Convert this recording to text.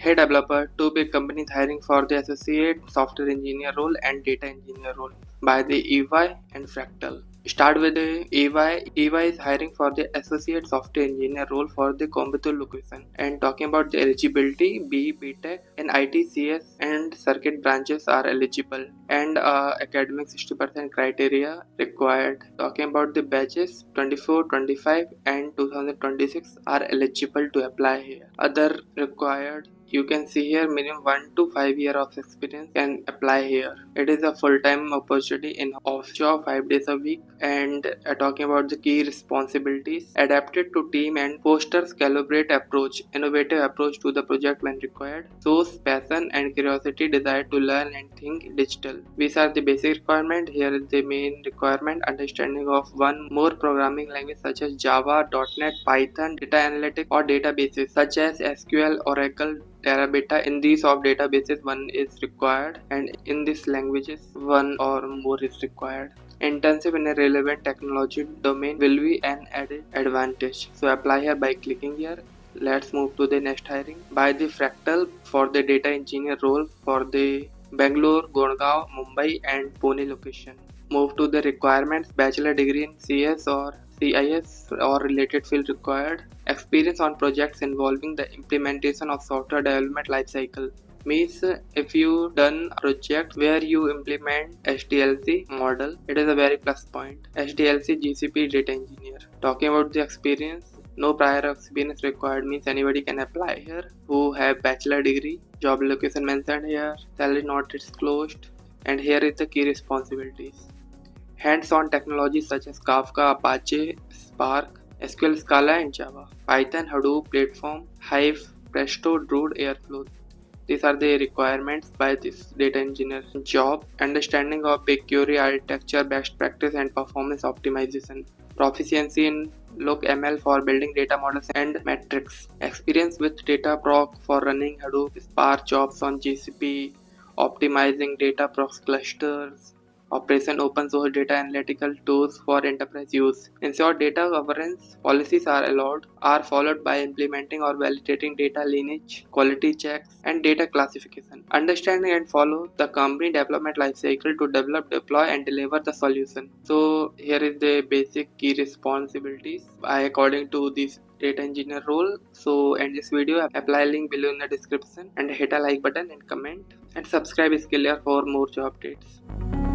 Hey developer, two big companies hiring for the associate software engineer role and data engineer role by the EY and Fractal. Start with the EY. EY is hiring for the associate software engineer role for the Coimbatore location. And talking about the eligibility, BTech and ITCS and circuit branches are eligible, and academic 60% criteria required. Talking about the batches, 24, 25 and 2026 are eligible to apply here. Other required, you can see here, minimum 1 to 5 year of experience can apply here. It is a full-time opportunity in offshore 5 days a week. And talking about the key responsibilities, adapted to team and fosters calibrate approach, innovative approach to the project when required, shows passion and curiosity, desire to learn and think digital. These are the basic requirement. Here is the main requirement: understanding of one more programming language such as Java, .NET, Python, data analytics or databases such as SQL, Oracle, Teradata. In these of databases one is required, and in these languages one or more is required. Intensive in a relevant technology domain will be an added advantage. So apply here by clicking here. Let's move to the next hiring by the Fractal for the data engineer role for the Bangalore, Gurgaon, Mumbai and Pune location. Move to the requirements: bachelor degree in CS or CIS or related field required. Experience on projects involving the implementation of software development lifecycle. Means if you done a project where you implement HDLC model, it is a very plus point. HDLC GCP data engineer. Talking about the experience, no prior experience required, means anybody can apply here who have bachelor degree. Job location mentioned here, salary not disclosed, and here is the key responsibilities. Hands-on technologies such as Kafka, Apache, Spark, SQL, Scala and Java, Python, Hadoop, Platform, Hive, Presto, Druid, Airflow. These are the requirements by this data engineer job. Understanding of BigQuery architecture, best practice and performance optimization. Proficiency in LookML for building data models and metrics. Experience with Dataproc for running Hadoop, Spark jobs on GCP, optimizing Dataproc clusters. Operation open source data analytical tools for enterprise use. Ensure data governance policies are followed by implementing or validating data lineage, quality checks, and data classification. Understanding and follow the company development lifecycle to develop, deploy, and deliver the solution. So here is the basic key responsibilities according to this data engineer role. So end this video, apply link below in the description and hit a like button and comment and subscribe Skillr for more job updates.